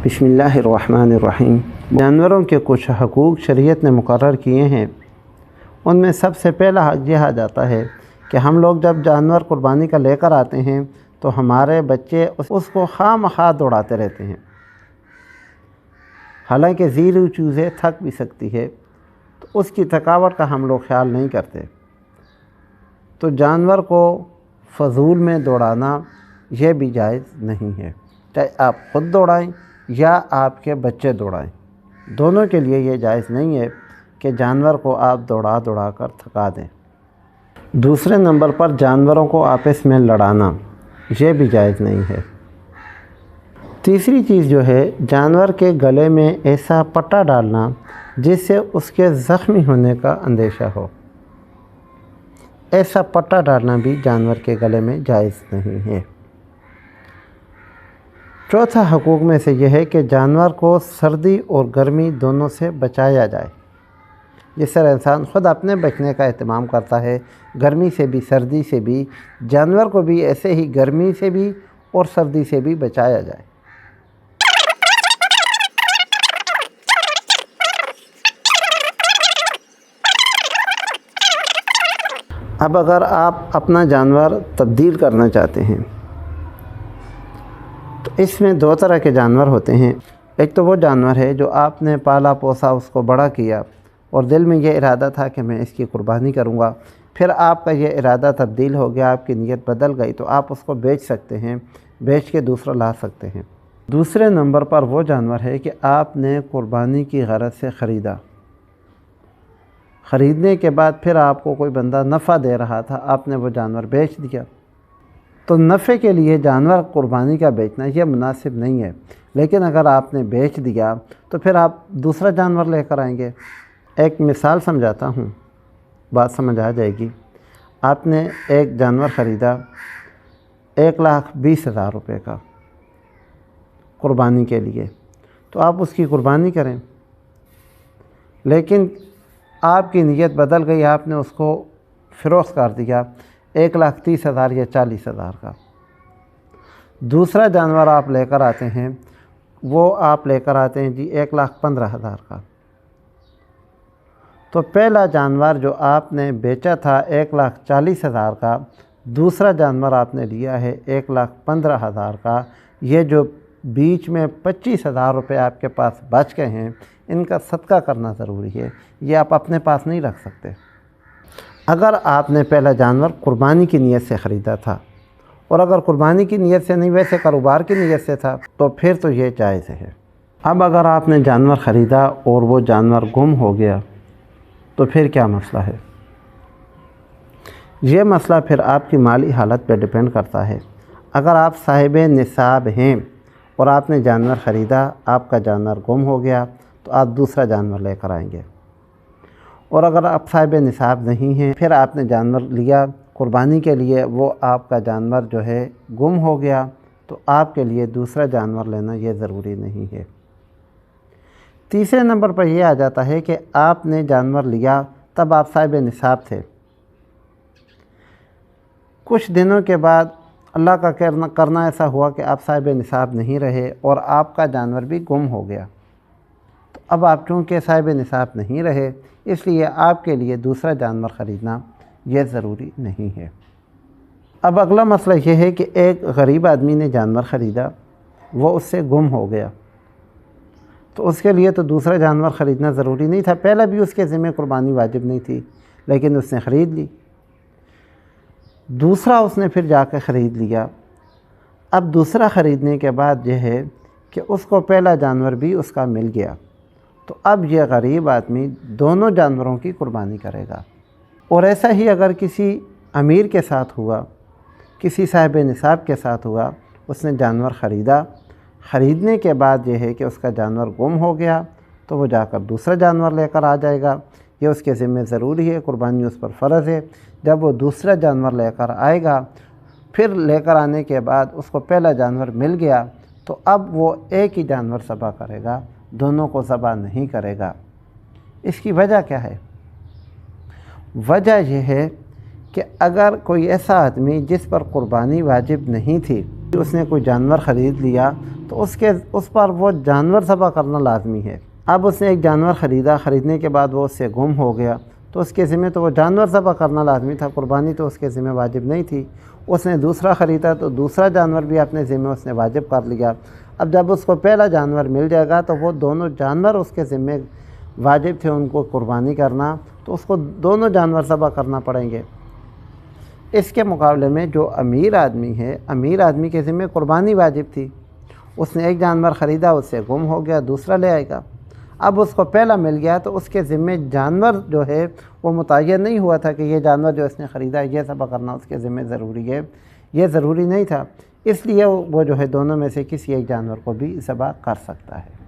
بسم اللہ الرحمن الرحیم۔ جانوروں کے کچھ حقوق شریعت نے مقرر کیے ہیں۔ ان میں سب سے پہلا حق یہ آ جاتا ہے کہ ہم لوگ جب جانور قربانی کا لے کر آتے ہیں تو ہمارے بچے اس کو خواہ مخواہ دوڑاتے رہتے ہیں، حالانکہ زیرو چوزے تھک بھی سکتی ہے تو اس کی تھکاوٹ کا ہم لوگ خیال نہیں کرتے۔ تو جانور کو فضول میں دوڑانا یہ بھی جائز نہیں ہے، چاہے آپ خود دوڑائیں یا آپ کے بچے دوڑائیں، دونوں کے لیے یہ جائز نہیں ہے کہ جانور کو آپ دوڑا دوڑا کر تھکا دیں۔ دوسرے نمبر پر جانوروں کو آپس میں لڑانا یہ بھی جائز نہیں ہے۔ تیسری چیز جو ہے، جانور کے گلے میں ایسا پٹا ڈالنا جس سے اس کے زخمی ہونے کا اندیشہ ہو، ایسا پٹا ڈالنا بھی جانور کے گلے میں جائز نہیں ہے۔ چوتھا حقوق میں سے یہ ہے کہ جانور کو سردی اور گرمی دونوں سے بچایا جائے۔ جس طرح انسان خود اپنے بچنے کا اہتمام کرتا ہے، گرمی سے بھی سردی سے بھی، جانور کو بھی ایسے ہی گرمی سے بھی اور سردی سے بھی بچایا جائے۔ اب اگر آپ اپنا جانور تبدیل کرنا چاہتے ہیں تو اس میں دو طرح کے جانور ہوتے ہیں۔ ایک تو وہ جانور ہے جو آپ نے پالا پوسا، اس کو بڑا کیا اور دل میں یہ ارادہ تھا کہ میں اس کی قربانی کروں گا، پھر آپ کا یہ ارادہ تبدیل ہو گیا، آپ کی نیت بدل گئی، تو آپ اس کو بیچ سکتے ہیں، بیچ کے دوسرا لا سکتے ہیں۔ دوسرے نمبر پر وہ جانور ہے کہ آپ نے قربانی کی غرض سے خریدا، خریدنے کے بعد پھر آپ کو کوئی بندہ نفع دے رہا تھا، آپ نے وہ جانور بیچ دیا، تو نفع کے لیے جانور قربانی کا بیچنا یہ مناسب نہیں ہے۔ لیکن اگر آپ نے بیچ دیا تو پھر آپ دوسرا جانور لے کر آئیں گے۔ ایک مثال سمجھاتا ہوں، بات سمجھ آ جائے گی۔ آپ نے ایک جانور خریدا 1,20,000 روپے کا قربانی کے لیے، تو آپ اس کی قربانی کریں، لیکن آپ کی نیت بدل گئی، آپ نے اس کو فروخت کر دیا 1,30,000 یا 40,000 کا۔ دوسرا جانور آپ لے کر آتے ہیں، وہ آپ لے کر آتے ہیں جی 1,15,000 کا۔ تو پہلا جانور جو آپ نے بیچا تھا 1,40,000 کا، دوسرا جانور آپ نے لیا ہے 1,15,000 کا۔ یہ جو بیچ میں 25,000 روپے آپ کے پاس بچ گئے ہیں، ان کا صدقہ کرنا ضروری ہے، یہ آپ اپنے پاس نہیں رکھ سکتے۔ اگر آپ نے پہلا جانور قربانی کی نیت سے خریدا تھا، اور اگر قربانی کی نیت سے نہیں ویسے کاروبار کی نیت سے تھا، تو پھر تو یہ جائز ہے۔ اب اگر آپ نے جانور خریدا اور وہ جانور گم ہو گیا تو پھر کیا مسئلہ ہے؟ یہ مسئلہ پھر آپ کی مالی حالت پہ ڈیپینڈ کرتا ہے۔ اگر آپ صاحب نصاب ہیں اور آپ نے جانور خریدا، آپ کا جانور گم ہو گیا، تو آپ دوسرا جانور لے کر آئیں گے۔ اور اگر آپ صاحب نصاب نہیں ہیں، پھر آپ نے جانور لیا قربانی کے لیے، وہ آپ کا جانور جو ہے گم ہو گیا، تو آپ کے لیے دوسرا جانور لینا یہ ضروری نہیں ہے۔ تیسرے نمبر پر یہ آ جاتا ہے کہ آپ نے جانور لیا تب آپ صاحب نصاب تھے، کچھ دنوں کے بعد اللہ کا کرنا ایسا ہوا کہ آپ صاحب نصاب نہیں رہے اور آپ کا جانور بھی گم ہو گیا، تو اب آپ چونکہ صاحب نصاب نہیں رہے، اس لیے آپ کے لیے دوسرا جانور خریدنا یہ ضروری نہیں ہے۔ اب اگلا مسئلہ یہ ہے کہ ایک غریب آدمی نے جانور خریدا، وہ اس سے گم ہو گیا، تو اس کے لیے تو دوسرا جانور خریدنا ضروری نہیں تھا، پہلا بھی اس کے ذمہ قربانی واجب نہیں تھی، لیکن اس نے خرید لی۔ دوسرا اس نے پھر جا کے خرید لیا۔ اب دوسرا خریدنے کے بعد یہ ہے کہ اس کو پہلا جانور بھی اس کا مل گیا، تو اب یہ غریب آدمی دونوں جانوروں کی قربانی کرے گا۔ اور ایسا ہی اگر کسی امیر کے ساتھ ہوا، کسی صاحب نصاب کے ساتھ ہوا، اس نے جانور خریدا، خریدنے کے بعد یہ ہے کہ اس کا جانور گم ہو گیا، تو وہ جا کر دوسرا جانور لے کر آ جائے گا، یہ اس کے ذمہ ضروری ہے، قربانی اس پر فرض ہے۔ جب وہ دوسرا جانور لے کر آئے گا، پھر لے کر آنے کے بعد اس کو پہلا جانور مل گیا، تو اب وہ ایک ہی جانور ذبح کرے گا، دونوں کو ذبح نہیں کرے گا۔ اس کی وجہ کیا ہے؟ وجہ یہ ہے کہ اگر کوئی ایسا آدمی جس پر قربانی واجب نہیں تھی، اس نے کوئی جانور خرید لیا تو اس پر وہ جانور ذبح کرنا لازمی ہے۔ اب اس نے ایک جانور خریدا، خریدنے کے بعد وہ اس سے گم ہو گیا تو اس کے ذمہ تو وہ جانور ذبح کرنا لازمی تھا، قربانی تو اس کے ذمہ واجب نہیں تھی۔ اس نے دوسرا خریدا تو دوسرا جانور بھی اپنے ذمہ اس نے واجب کر لیا۔ اب جب اس کو پہلا جانور مل جائے گا تو وہ دونوں جانور اس کے ذمہ واجب تھے ان کو قربانی کرنا، تو اس کو دونوں جانور ذبح کرنا پڑیں گے۔ اس کے مقابلے میں جو امیر آدمی ہے، امیر آدمی کے ذمہ قربانی واجب تھی، اس نے ایک جانور خریدا، اس سے گم ہو گیا، دوسرا لے آئے گا۔ اب اس کو پہلا مل گیا تو اس کے ذمہ جانور جو ہے وہ متعین نہیں ہوا تھا کہ یہ جانور جو اس نے خریدا یہ ذبح کرنا اس کے ذمہ ضروری ہے، یہ ضروری نہیں تھا، اس لیے وہ جو ہے دونوں میں سے کسی ایک جانور کو بھی ذبح کر سکتا ہے۔